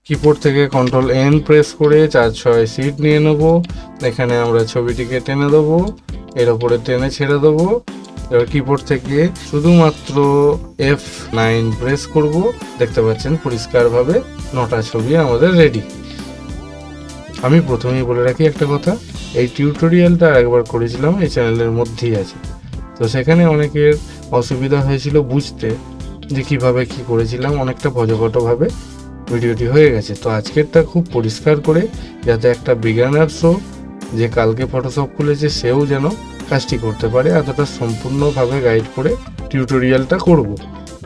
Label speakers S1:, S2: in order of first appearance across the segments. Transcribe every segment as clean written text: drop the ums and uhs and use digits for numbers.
S1: Keyboard থেকে control N press করে 4-6 seat নিয়ে নেব। এখানে আমরা ছবিটিকে টেনে দেবো, এর ওপরে টেনে ছেড়ে দেবো। এবার কিবোর্ড থেকে শুধুমাত্র F9 প্রেস করব। দেখতে পাচ্ছেন পরিষ্কারভাবে 9টা ছবি আমাদের রেডি। আমি প্রথমেই বলে রাখি একটা কথা, এই টিউটোরিয়ালটা একবার করেছিলাম, এই চ্যানেলের মধ্যেই আছে। তো সেখানে অনেকের অসুবিধা হয়েছিল বুঝতে যে কিভাবে কি করেছিলাম, অনেকটা ভজঘটভাবে ভিডিওটি হয়ে গেছে। তো আজকেরটা খুব পরিষ্কার করে, যাতে একটা বিজ্ঞানার্সও যে কালকে ফটোশপ খুলেছে সেও যেন কাজটি করতে পারে, এতটা সম্পূর্ণভাবে গাইড করে টিউটোরিয়ালটা করব।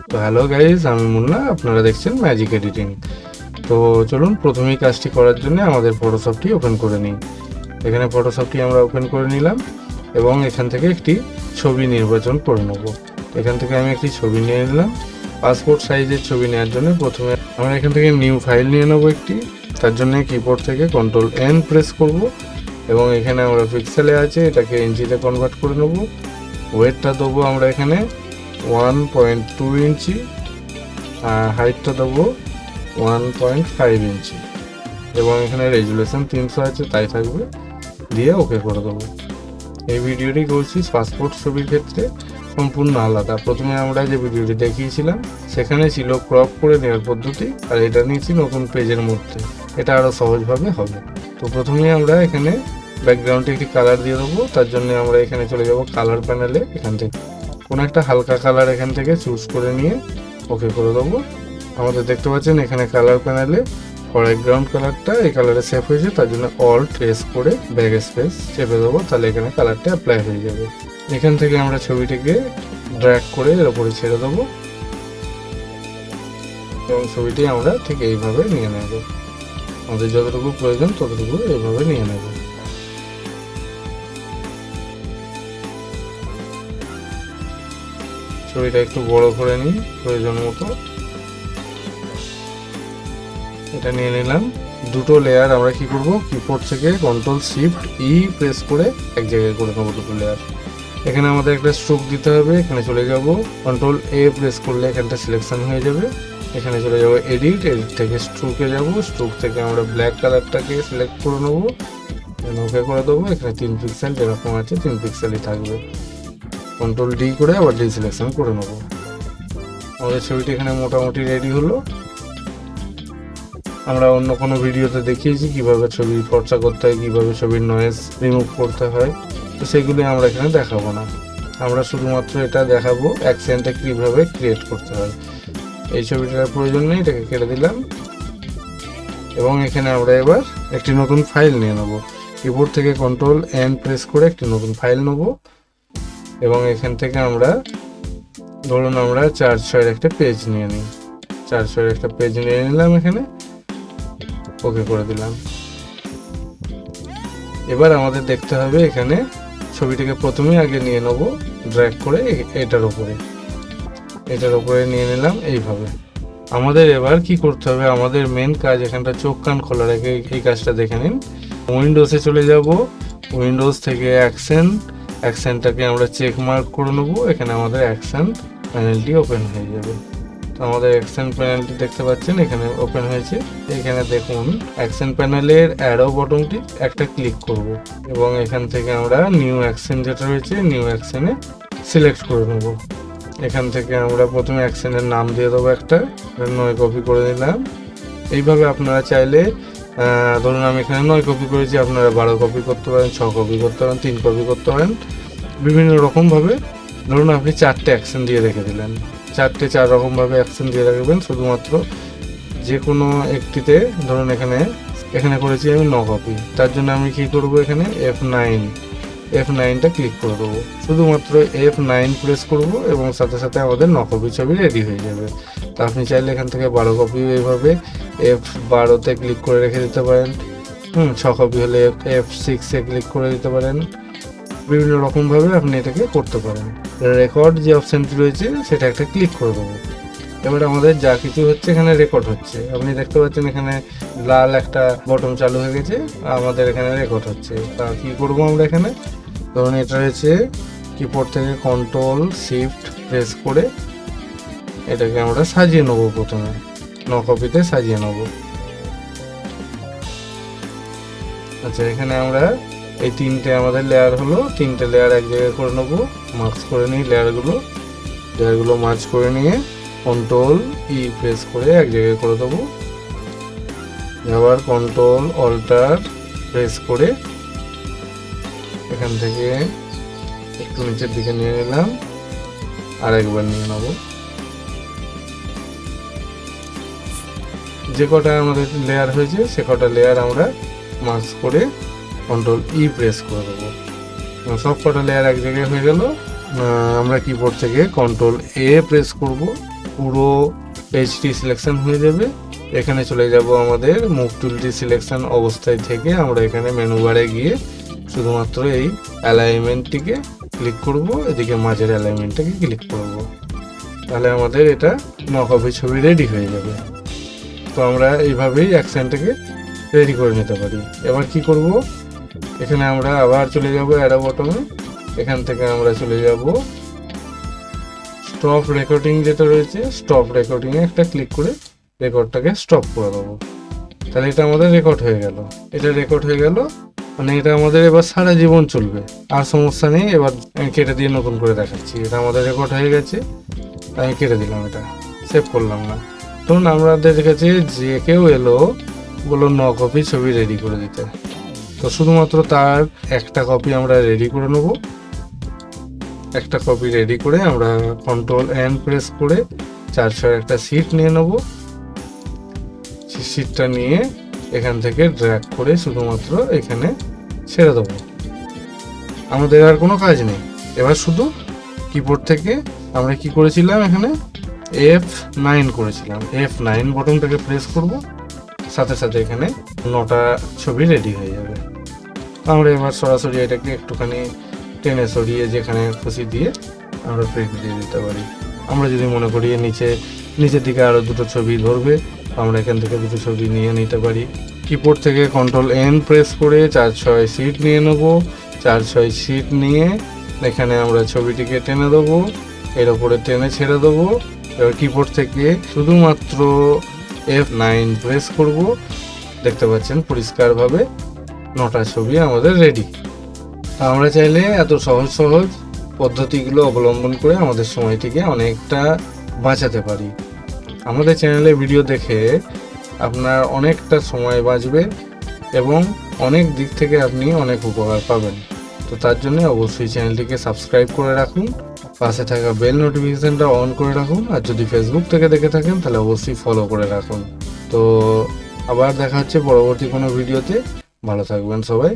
S1: তো হ্যালো গাইজ, আমি মুন্না, আপনারা দেখছেন ম্যাজিক এডিটিং। তো চলুন প্রথমেই কাজটি করার জন্য আমাদের ফটোশপটি ওপেন করে নিই। এখানে ফটোশপটি আমরা ওপেন করে নিলাম এবং এখান থেকে একটি ছবি নির্বাচন করে নেব। এখান থেকে আমি একটি ছবি নিয়ে নিলাম। পাসপোর্ট সাইজের ছবি নেওয়ার জন্য প্রথমে আমরা এখান থেকে নিউ ফাইল নিয়ে নেব একটি। তার জন্য কিবোর্ড থেকে কন্ট্রোল এন প্রেস করব এবং এখানে আমরা পিক্সেলে আছে, এটাকে ইঞ্চিতে কনভার্ট করে নেব। ওয়েটটা দেবো আমরা এখানে 1.2 ইঞ্চি, হাইটটা দেবো 1.5 ইঞ্চি এবং এখানে রেজুলেশন 300 আছে, তাই থাকবে, দিয়ে ওকে করে দেবো। এই ভিডিওটি করছি পাসপোর্ট ছবির ক্ষেত্রে সম্পূর্ণ আলাদা। প্রথমে আমরা যে ভিডিওটি দেখিয়েছিলাম সেখানে ছিল ক্রপ করে নেওয়ার পদ্ধতি, আর এটা নিয়েছি নতুন পেজের মধ্যে, এটা আরও সহজভাবে হবে। তো প্রথমে আমরা এখানে ব্যাকগ্রাউন্ডে একটি কালার দিয়ে দেবো। তার জন্য আমরা এখানে চলে যাব কালার প্যানেলে, এখান থেকে কোনো একটা হালকা কালার এখান থেকে চুজ করে নিয়ে ওকে করে দেবো। আমাদের দেখতে পাচ্ছেন এখানে কালার প্যানেলে ব্যাকগ্রাউন্ড কালারটা এই কালারে সেভ হয়েছে, তার জন্য অল্ট প্রেস করে ব্যাক স্পেস চেপে দেবো, তাহলে এখানে কালারটা অ্যাপ্লাই হয়ে যাবে। এখান থেকে আমরা ছবিটিকে ড্র্যাগ করে এর উপরে ছেড়ে দেবো এবং ছবিটি আমরা ঠিক এইভাবে নিয়ে নেব। আমাদের যতটুকু প্রয়োজন ততটুকু এইভাবে নিয়ে নেব। ছবিটা একটু বড় করে নিই প্রয়োজন মতো, এটা নিয়ে নিলাম। দুটো লেয়ার আমরা কি করব, কিবোর্ড থেকে কন্ট্রোল শিফট ই প্রেস করে এক জায়গায় করে নেবো দুটো লেয়ার। এখানে আমাদের একটা স্ট্রোক দিতে হবে, এখানে চলে যাব, কন্ট্রোল এ প্রেস করলে এখানটা সিলেকশন হয়ে যাবে। এখানে চলে যাব এডিট, এডিট থেকে স্ট্রোকে যাব, স্ট্রোক থেকে আমরা ব্ল্যাক কালারটাকে সিলেক্ট করে নেবো, ওকে করে দেবো। এখানে 3 পিক্সেল যেরকম আছে 3 পিক্সেলই থাকবে। কন্ট্রোল ডি করে আবার ডিসিলেকশন করে নেবো। আমাদের ছবিটি এখানে মোটামুটি রেডি হলো। আমরা অন্য কোনো ভিডিওতে দেখিয়েছি কিভাবে ছবি ফর্সা করতে হয়, কিভাবে ছবির নয়েজ রিমুভ করতে হয়, তো সেগুলি আমরা এখানে দেখাবো না। আমরা শুধুমাত্র এটা দেখাবো অ্যাকসেন্টটা কীভাবে ক্রিয়েট করতে হয়। এই ছবিটার প্রয়োজন নেই, এটাকে কেটে দিলাম এবং এখানে আমরা এবার একটি নতুন ফাইল নিয়ে নেব। কিবোর্ড থেকে কন্ট্রোল এন প্রেস করে একটি নতুন ফাইল নেব এবং এখান থেকে আমরা ধরুন আমরা 4:6 একটা পেজ নিয়ে নিই। 4:6 একটা পেজ নিয়ে নিলাম, এখানে ওকে করে দিলাম। এবার আমাদের দেখতে হবে এখানে ছবিটিকে প্রথমে আগে নিয়ে নেব ড্র্যাগ করে এটার উপরে নিয়ে নিলাম এইভাবে। আমাদের এবার কি করতে হবে, আমাদের মেন কাজ এখানটা চোখ কান খোলা রেখে এই কাজটা দেখে নিন। উইন্ডোজে চলে যাব, উইন্ডোজ থেকে অ্যাকশনটাকে আমরা চেক মার্ক করে নেব। এখানে আমাদের অ্যাকশন প্যানেলটি ওপেন হয়ে যাবে। তো আমাদের অ্যাকশন প্যানেলটি দেখতে পাচ্ছেন এখানে ওপেন হয়েছে। এখানে দেখুন অ্যাকশন প্যানেলের অ্যারো বটনটি একটা ক্লিক করব এবং এখান থেকে আমরা নিউ অ্যাকশন যেটা রয়েছে নিউ অ্যাকশনে সিলেক্ট করে নেব। এখান থেকে আমরা প্রথমে অ্যাকশনের নাম দিয়ে দেবো, একটা 9 কপি করে নিলাম। এইভাবে আপনারা চাইলে ধরুন আমি এখানে 9 কপি করেছি, আপনারা 12 কপি করতে পারেন, 6 কপি করতে পারেন, 3 কপি করতে পারেন, বিভিন্ন রকমভাবে। ধরুন আপনি 4টে অ্যাকশন দিয়ে রেখে দিলেন, 4 রকমভাবে অ্যাকশন দিয়ে রাখবেন। শুধুমাত্র যে কোনো একটিতে ধরুন এখানে করেছি আমি 9 কপি, তার জন্য আমি কি করব, এখানে F9টা ক্লিক করে দেবো। শুধুমাত্র F9 প্রেস করব এবং সাথে সাথে আমাদের 9 কপি ছবি রেডি হয়ে যাবে। তো আপনি চাইলে এখান থেকে 12 কপি এইভাবে F12তে ক্লিক করে রেখে দিতে পারেন। 6 কপি হলে F6-এ ক্লিক করে দিতে পারেন। বিভিন্ন রকমভাবে আপনি এটাকে করতে পারেন। রেকর্ড যে অপশানটি রয়েছে সেটা একটা ক্লিক করে দেবো। এবার আমাদের যা কিছু হচ্ছে এখানে রেকর্ড হচ্ছে, আপনি দেখতে পাচ্ছেন এখানে লাল একটা বটন চালু হয়ে গেছে, আমাদের এখানে রেকর্ড হচ্ছে। তা কি করব আমরা এখানে, ধরুন এটা রয়েছে, কিবোর্ড থেকে কন্ট্রোল শিফট প্রেস করে এটাকে আমরা সাজিয়ে নেবো। প্রথমে 9 কপিতে সাজিয়ে নেবো। আচ্ছা, এখানে আমরা এই তিনটে আমাদের লেয়ার হলো, তিনটে লেয়ার এক জায়গায় করে নেবো, মার্কস করে নিই লেয়ারগুলো মার্জ করে নিয়ে কন্ট্রোল ই প্রেস করে এক জায়গায় করে দেবো। আবার কন্ট্রোল অল্টার প্রেস করে এখান থেকে একটু নিচের দিকে নিয়ে নিলাম, আর একবার নিয়ে নেব। যে কটা আমাদের লেয়ার হয়েছে সে কটা লেয়ার আমরা মার্জ করে কন্ট্রোল ই প্রেস করে দেবো। সব কটা লেয়ার এক জায়গায় হয়ে গেল। আমরা কিবোর্ড থেকে কন্ট্রোল এ প্রেস করব, পুরো পেজটি সিলেকশন হয়ে যাবে। এখানে চলে যাব আমাদের মুভ টুলটি সিলেকশন অবস্থায় থেকে আমরা এখানে মেনু বারে গিয়ে শুধুমাত্র এই অ্যালাইনমেন্টটিকে ক্লিক করব, এদিকে মাঝের অ্যালাইনমেন্টটাকে ক্লিক করব। তাহলে আমাদের এটা 9 কপি ছবি রেডি হয়ে যাবে। তো আমরা এইভাবেই অ্যাকশনটাকে রেডি করে নিতে পারি। এবার কি করব, এখানে আমরা আবার চলে যাব অ্যারো বটমে, এখান থেকে আমরা চলে যাব স্টপ রেকর্ডিং যেটা রয়েছে, স্টপ রেকর্ডিংয়ে একটা ক্লিক করে রেকর্ডটাকে স্টপ করে দেবো। তাহলে এটা আমাদের রেকর্ড হয়ে গেল। এটা রেকর্ড হয়ে গেল মানে এটা আমাদের এবার সারা জীবন চলবে, আর সমস্যা নেই। এবার আমি কেটে দিয়ে নতুন করে দেখাচ্ছি। এটা আমাদের রেকর্ড হয়ে গেছে, আমি কেটে দিলাম, এটা সেভ করলাম না। ধরুন আমাদের কাছে যে কেউ এলো, বললো 9 কপি ছবি রেডি করে দিতে, তো শুধুমাত্র তার একটা কপি আমরা রেডি করে নেব। একটা কপি রেডি করে আমরা কন্ট্রোল এন প্রেস করে 400 একটা সিট নিয়ে নেব। সিটটা নিয়ে এখান থেকে ড্র্যাগ করে শুধুমাত্র এখানে ছেড়ে দেবো। আমাদের আর কোনো কাজ নেই। এবার শুধু কিবোর্ড থেকে আমরা কি করেছিলাম, এখানে F9 করেছিলাম, F9 বটনটাকে প্রেস করব, সাথে সাথে এখানে 9টা ছবি রেডি হয়ে যাবে। আমরা এবার সরাসরি এটাকে একটুখানি টেনে সরিয়ে যেখানে খুশি দিয়ে আমরা প্রিন্ট দিয়ে দিতে পারি। আমরা যদি মনে করি নিচের দিকে আরও দুটো ছবি ধরবে, আমরা এখান থেকে দুটো ছবি নিয়ে নিতে পারি। কিবোর্ড থেকে কন্ট্রোল এন প্রেস করে 4-6 সিট নিয়ে নেব। 4-6 সিট নিয়ে এখানে আমরা ছবিটিকে টেনে দেবো, এর ওপরে টেনে ছেড়ে দেবো। এবার কিবোর্ড থেকে শুধুমাত্র F9 প্রেস করব। দেখতে পাচ্ছেন পরিষ্কারভাবে 9টা ছবি আমাদের রেডি। আমরা চাইলে এত সহজ পদ্ধতিগুলো অবলম্বন করে আমাদের সময়টিকে অনেকটা বাঁচাতে পারি। আমাদের চ্যানেলে ভিডিও দেখে আপনার অনেকটা সময় বাঁচবে এবং অনেক দিক থেকে আপনি অনেক উপকার পাবেন। তো তার জন্য অবশ্যই চ্যানেলটিকে সাবস্ক্রাইব করে রাখুন, পাশে থাকা বেল নোটিফিকেশনটা অন করে রাখুন, আর যদি ফেসবুক থেকে দেখে থাকেন তাহলে অবশ্যই ফলো করে রাখুন। তো আবার দেখা হচ্ছে পরবর্তী কোনো ভিডিওতে। ভালো থাকবেন সবাই।